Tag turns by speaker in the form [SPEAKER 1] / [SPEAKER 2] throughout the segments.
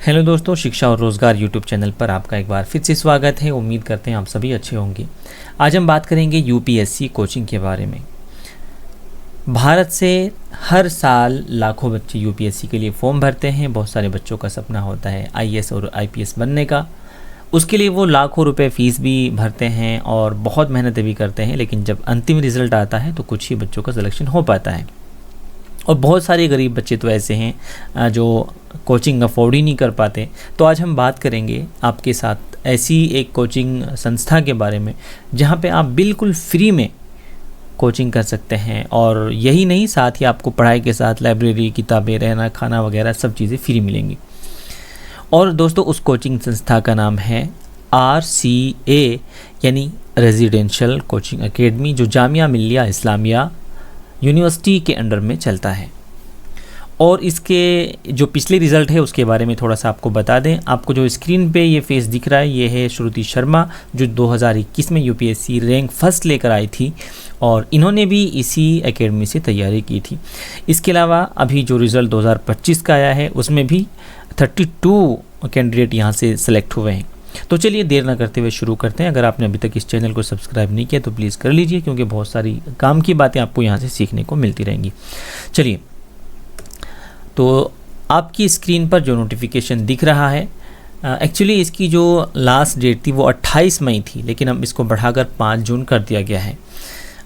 [SPEAKER 1] Hello दोस्तों, शिक्षा और रोज़गार यूट्यूब चैनल पर आपका एक बार फिर से स्वागत है। उम्मीद करते हैं आप सभी अच्छे होंगे। आज हम बात करेंगे यूपीएससी कोचिंग के बारे में। भारत से हर साल लाखों बच्चे यूपीएससी के लिए फॉर्म भरते हैं। बहुत सारे बच्चों का सपना होता है आईएएस और आईपीएस बनने का। उसके लिए वो लाखों रुपए फीस भी भरते हैं और बहुत मेहनत भी करते हैं, लेकिन जब अंतिम रिजल्ट आता है तो कुछ ही बच्चों का सिलेक्शन हो पाता है। और बहुत सारे गरीब बच्चे तो ऐसे हैं जो कोचिंग अफोर्ड ही नहीं कर पाते। तो आज हम बात करेंगे आपके साथ ऐसी एक कोचिंग संस्था के बारे में जहां पे आप बिल्कुल फ्री में कोचिंग कर सकते हैं। और यही नहीं, साथ ही आपको पढ़ाई के साथ लाइब्रेरी, किताबें, रहना, खाना वगैरह सब चीज़ें फ्री मिलेंगी। और दोस्तों, उस कोचिंग संस्था का नाम है RCA यानी रेजिडेंशियल कोचिंग एकेडमी, जो जामिया मिल्लिया इस्लामिया यूनिवर्सिटी के अंडर में चलता है। और इसके जो पिछले रिज़ल्ट है उसके बारे में थोड़ा सा आपको बता दें। आपको जो स्क्रीन पे ये फेस दिख रहा है ये है श्रुति शर्मा, जो 2021 में यूपीएससी रैंक फर्स्ट लेकर आई थी और इन्होंने भी इसी एकेडमी से तैयारी की थी। इसके अलावा अभी जो रिज़ल्ट 2025 का आया है उसमें भी 32 कैंडिडेट यहाँ से सेलेक्ट हुए हैं। तो चलिए देर ना करते हुए शुरू करते हैं। अगर आपने अभी तक इस चैनल को सब्सक्राइब नहीं किया तो प्लीज़ कर लीजिए, क्योंकि बहुत सारी काम की बातें आपको यहाँ से सीखने को मिलती रहेंगी। चलिए, तो आपकी स्क्रीन पर जो नोटिफिकेशन दिख रहा है, एक्चुअली इसकी जो लास्ट डेट थी वो 28 मई थी, लेकिन अब इसको बढ़ाकर 5 जून कर दिया गया है।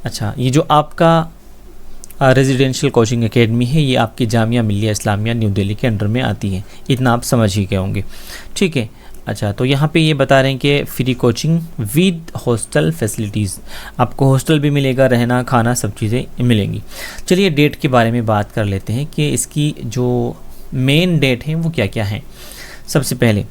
[SPEAKER 1] अच्छा, ये जो आपका रेजिडेंशियल कोचिंग एकेडमी है ये आपकी जामिया मिल्लिया इस्लामिया न्यू दिल्ली के अंडर में आती है। इतना आप समझ ही गए होंगे, ठीक है। अच्छा, तो यहाँ पे ये बता रहे हैं कि free coaching with hostel facilities, आपको हॉस्टल भी मिलेगा, रहना खाना सब चीज़ें मिलेंगी। चलिए डेट के बारे में बात कर लेते हैं कि इसकी जो मेन डेट है वो क्या क्या है। सबसे पहले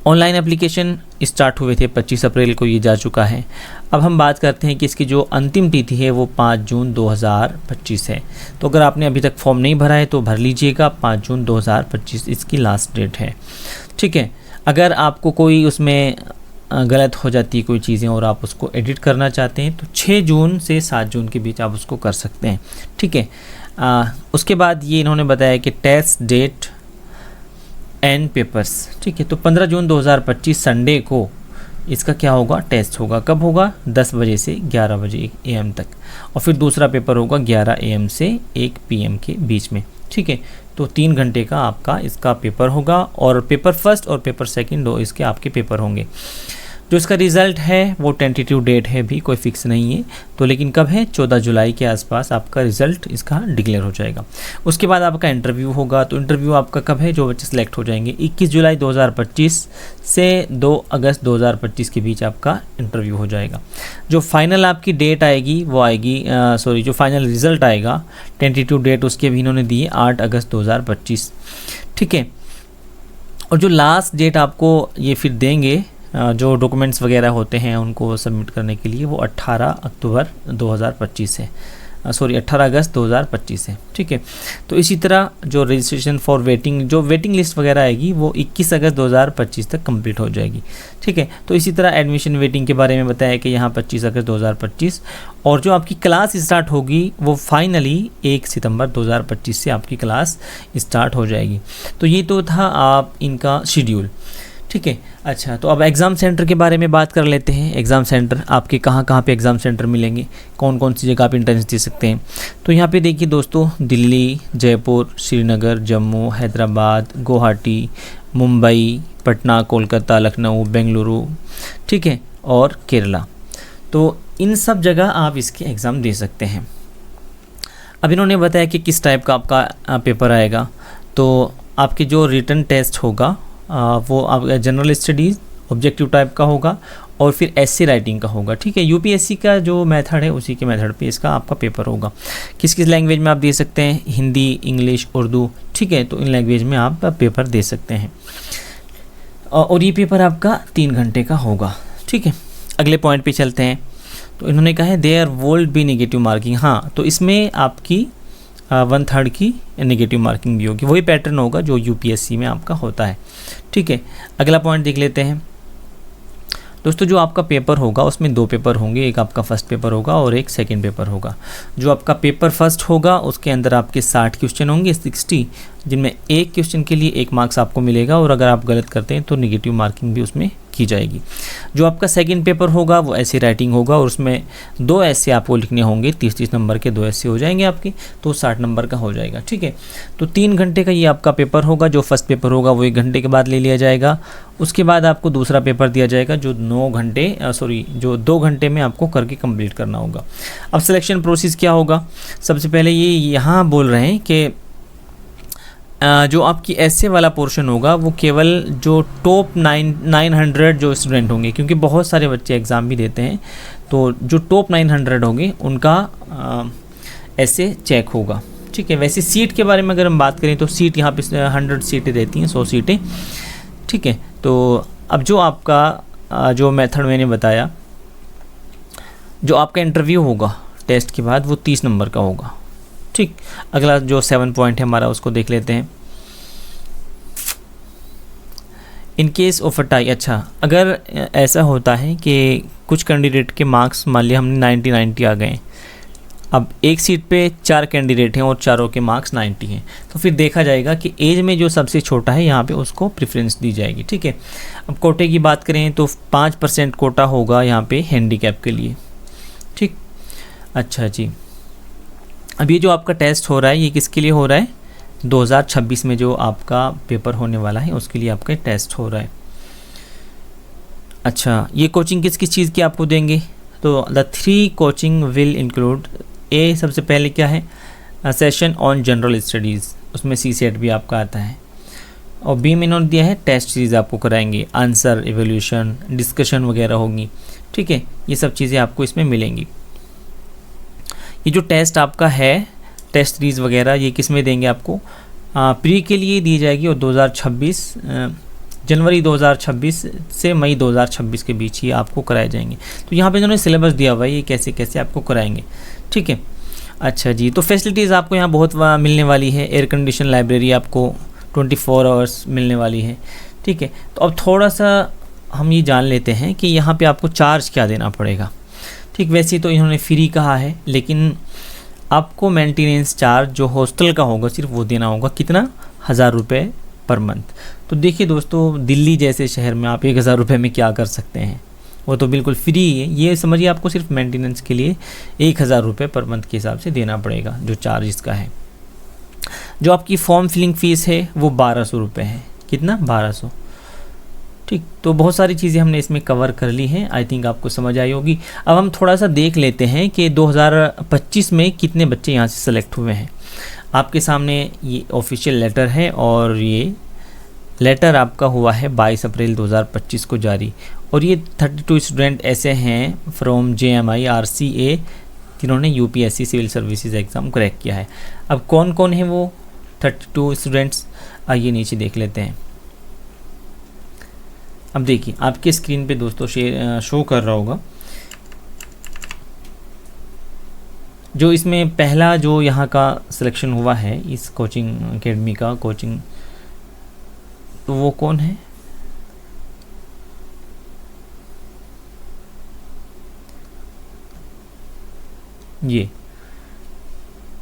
[SPEAKER 1] ऑनलाइन एप्लीकेशन स्टार्ट हुए थे, 25 अप्रैल को ये जा चुका है। अब हम बात करते हैं कि इसकी जो अंतिम तिथि है वो 5 जून 2025 है। तो अगर आपने अभी तक फॉर्म नहीं भरा है तो भर लीजिएगा, 5 जून 2025 इसकी लास्ट डेट है, ठीक है। अगर आपको कोई उसमें गलत हो जाती है कोई चीज़ें और आप उसको एडिट करना चाहते हैं तो 6 जून से 7 जून के बीच आप उसको कर सकते हैं, ठीक है। उसके बाद ये इन्होंने बताया कि टेस्ट डेट एंड पेपर्स, ठीक है। तो 15 जून 2025 संडे को इसका क्या होगा, टेस्ट होगा। कब होगा, 10 बजे से 11 बजे AM तक। और फिर दूसरा पेपर होगा 11 AM से 1 PM के बीच में, ठीक है। तो 3 घंटे का आपका इसका पेपर होगा और पेपर फर्स्ट और पेपर सेकंड दो इसके आपके पेपर होंगे। जो इसका रिज़ल्ट है वो टेंटेटिव डेट है, भी कोई फिक्स नहीं है तो, लेकिन कब है, 14 जुलाई के आसपास आपका रिज़ल्ट इसका डिक्लेयर हो जाएगा। उसके बाद आपका इंटरव्यू होगा। तो इंटरव्यू आपका कब है, जो बच्चे सेलेक्ट हो जाएंगे 21 जुलाई 2025 से 2 अगस्त 2025 के बीच आपका इंटरव्यू हो जाएगा। जो फाइनल आपकी डेट आएगी वो आएगी जो फाइनल रिज़ल्ट आएगा टेंटेटिव डेट उसके भी इन्होंने दी है 8 अगस्त 2025, ठीक है। और जो लास्ट डेट आपको ये फिर देंगे जो डॉक्यूमेंट्स वगैरह होते हैं उनको सबमिट करने के लिए, वो 18 अक्टूबर 2025 है, 18 अगस्त 2025 है, ठीक है। तो इसी तरह जो रजिस्ट्रेशन फॉर वेटिंग, जो वेटिंग लिस्ट वगैरह आएगी वो 21 अगस्त 2025 तक कंप्लीट हो जाएगी, ठीक है। तो इसी तरह एडमिशन वेटिंग के बारे में बताया कि यहाँ 25 अगस्त 2025 और जो आपकी क्लास स्टार्ट होगी वो फाइनली 1 सितंबर 2025 से आपकी क्लास स्टार्ट हो जाएगी। तो ये तो था आप इनका शेड्यूल, ठीक है। अच्छा, तो अब एग्ज़ाम सेंटर के बारे में बात कर लेते हैं। एग्ज़ाम सेंटर आपके कहाँ कहाँ पे एग्ज़ाम सेंटर मिलेंगे, कौन कौन सी जगह आप एंट्रेंस दे सकते हैं। तो यहाँ पे देखिए दोस्तों, दिल्ली, जयपुर, श्रीनगर, जम्मू, हैदराबाद, गुवाहाटी, मुंबई, पटना, कोलकाता, लखनऊ, बेंगलुरु, ठीक है, और केरला। तो इन सब जगह आप इसके एग्ज़ाम दे सकते हैं। अब इन्होंने बताया कि किस टाइप का आपका पेपर आएगा। तो आपके जो रिटन टेस्ट होगा वो आप जनरल स्टडीज़ ऑब्जेक्टिव टाइप का होगा और फिर एस्से राइटिंग का होगा, ठीक है। यूपीएससी का जो मेथड है उसी के मेथड पे इसका आपका पेपर होगा। किस किस लैंग्वेज में आप दे सकते हैं, हिंदी, इंग्लिश, उर्दू, ठीक है। तो इन लैंग्वेज में आप पेपर दे सकते हैं और ये पेपर आपका 3 घंटे का होगा, ठीक है। अगले पॉइंट पे चलते हैं। तो इन्होंने कहा है there would be negative marking. हाँ, तो इसमें आपकी 1/3 की नेगेटिव मार्किंग भी होगी। वही पैटर्न होगा जो यूपीएससी में आपका होता है, ठीक है। अगला पॉइंट देख लेते हैं। दोस्तों जो आपका पेपर होगा उसमें 2 पेपर होंगे, एक आपका फर्स्ट पेपर होगा और एक सेकंड पेपर होगा। जो आपका पेपर फर्स्ट होगा उसके अंदर आपके 60 क्वेश्चन होंगे, 60, जिनमें एक क्वेश्चन के लिए 1 मार्क्स आपको मिलेगा और अगर आप गलत करते हैं तो नेगेटिव मार्किंग भी उसमें की जाएगी। जो आपका सेकंड पेपर होगा वो ऐसे राइटिंग होगा और उसमें 2 ऐसे आपको लिखने होंगे, 30-30 नंबर के 2 ऐसे हो जाएंगे आपके, तो 60 नंबर का हो जाएगा। ठीक है, तो 3 घंटे का ये आपका पेपर होगा। जो फर्स्ट पेपर होगा वो 1 घंटे के बाद ले लिया जाएगा। उसके बाद आपको दूसरा पेपर दिया जाएगा जो 2 घंटे में आपको करके कंप्लीट करना होगा। अब सिलेक्शन प्रोसेस क्या होगा, सबसे पहले ये यहाँ बोल रहे हैं कि जो आपकी ऐसे वाला पोर्शन होगा वो केवल जो टॉप 900 जो स्टूडेंट होंगे, क्योंकि बहुत सारे बच्चे एग्ज़ाम भी देते हैं, तो जो टॉप 900 होंगे उनका ऐसे चेक होगा। ठीक है, वैसे सीट के बारे में अगर हम बात करें तो सीट यहाँ पे 100 सीटें रहती हैं, 100 सीटें। ठीक है, तो अब जो आपका जो मेथड मैंने बताया, जो आपका इंटरव्यू होगा टेस्ट के बाद वो 30 नंबर का होगा। ठीक, अगला जो 7 पॉइंट है हमारा उसको देख लेते हैं। In case of a tie, अच्छा अगर ऐसा होता है कि कुछ कैंडिडेट के मार्क्स मान लिया हमने 90 आ गए, अब एक सीट पे 4 कैंडिडेट हैं और चारों के मार्क्स 90 हैं, तो फिर देखा जाएगा कि एज में जो सबसे छोटा है यहाँ पे उसको प्रेफरेंस दी जाएगी। ठीक है, अब कोटे की बात करें तो 5% कोटा होगा यहाँ पे हैंडीकैप के लिए। ठीक, अच्छा जी, अब ये जो आपका टेस्ट हो रहा है ये किसके लिए हो रहा है, 2026 में जो आपका पेपर होने वाला है उसके लिए आपका टेस्ट हो रहा है। अच्छा, ये कोचिंग किस किस चीज़ की आपको देंगे, तो द 3 कोचिंग विल इंक्लूड, ए सबसे पहले क्या है, सेशन ऑन जनरल स्टडीज़, उसमें CSET भी आपका आता है, और बी में इन्होंने दिया है टेस्ट सीरीज़ आपको कराएंगे, आंसर, एवोल्यूशन, डिस्कशन वगैरह होगी। ठीक है, ये सब चीज़ें आपको इसमें मिलेंगी। ये जो टेस्ट आपका है, टेस्ट सीरीज़ वगैरह, ये किस में देंगे आपको, प्री के लिए दी जाएगी और 2026 जनवरी 2026 से मई 2026 के बीच ही आपको कराए जाएंगे। तो यहाँ पे इन्होंने सिलेबस दिया हुआ है ये कैसे कैसे आपको कराएंगे। ठीक है, अच्छा जी, तो फैसिलिटीज़ आपको यहाँ बहुत मिलने वाली है। एयर कंडीशन लाइब्रेरी आपको 24 आवर्स मिलने वाली है। ठीक है, तो अब थोड़ा सा हम ये जान लेते हैं कि यहाँ पे आपको चार्ज क्या देना पड़ेगा। ठीक, वैसे तो इन्होंने फ्री कहा है, लेकिन आपको मेंटेनेंस चार्ज जो हॉस्टल का होगा सिर्फ वो देना होगा, कितना, 1000 रुपये पर मंथ। तो देखिए दोस्तों, दिल्ली जैसे शहर में आप 1000 रुपये में क्या कर सकते हैं, वो तो बिल्कुल फ्री है। ये समझिए आपको सिर्फ मेंटेनेंस के लिए 1000 रुपये पर मंथ के हिसाब से देना पड़ेगा जो चार्ज इसका है। जो आपकी फॉर्म फिलिंग फ़ीस है वो 1200 रुपये है, कितना, 1200। ठीक, तो बहुत सारी चीज़ें हमने इसमें कवर कर ली हैं, आई थिंक आपको समझ आई होगी। अब हम थोड़ा सा देख लेते हैं कि 2025 में कितने बच्चे यहाँ से सेलेक्ट हुए हैं। आपके सामने ये ऑफिशियल लेटर है और ये लेटर आपका हुआ है 22 अप्रैल 2025 को जारी, और ये 32 स्टूडेंट ऐसे हैं फ्रॉम JMI RCA जिन्होंने UPSC civil services exam crack किया है। अब कौन कौन है वो 32 स्टूडेंट्स, आइए नीचे देख लेते हैं। अब देखिए आपके स्क्रीन पे दोस्तों शो कर रहा होगा, जो इसमें पहला जो यहाँ का सिलेक्शन हुआ है इस कोचिंग एकेडमी का कोचिंग, तो वो कौन है, ये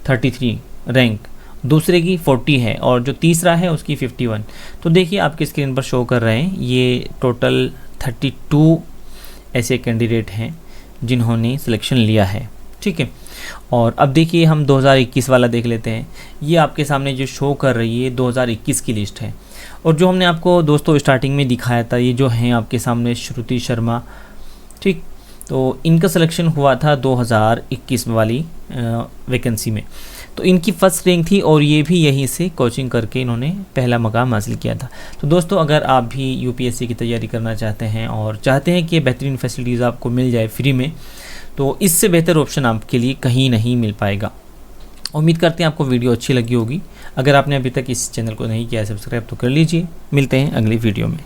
[SPEAKER 1] 33 रैंक, दूसरे की 40 है और जो तीसरा है उसकी 51। तो देखिए आपके स्क्रीन पर शो कर रहे हैं, ये टोटल 32 ऐसे कैंडिडेट हैं जिन्होंने सिलेक्शन लिया है। ठीक है, और अब देखिए हम 2021 वाला देख लेते हैं। ये आपके सामने जो शो कर रही है 2021 की लिस्ट है, और जो हमने आपको दोस्तों स्टार्टिंग में दिखाया था, ये जो हैं आपके सामने श्रुति शर्मा। ठीक, तो इनका सिलेक्शन हुआ था 2021 वाली वैकेंसी में, तो इनकी फर्स्ट रैंक थी और ये भी यहीं से कोचिंग करके इन्होंने पहला मकाम हासिल किया था। तो दोस्तों अगर आप भी UPSC की तैयारी करना चाहते हैं और चाहते हैं कि बेहतरीन फैसिलिटीज़ आपको मिल जाए फ्री में, तो इससे बेहतर ऑप्शन आपके लिए कहीं नहीं मिल पाएगा। उम्मीद करते हैं आपको वीडियो अच्छी लगी होगी। अगर आपने अभी तक इस चैनल को नहीं किया है सब्सक्राइब तो कर लीजिए। मिलते हैं अगली वीडियो में।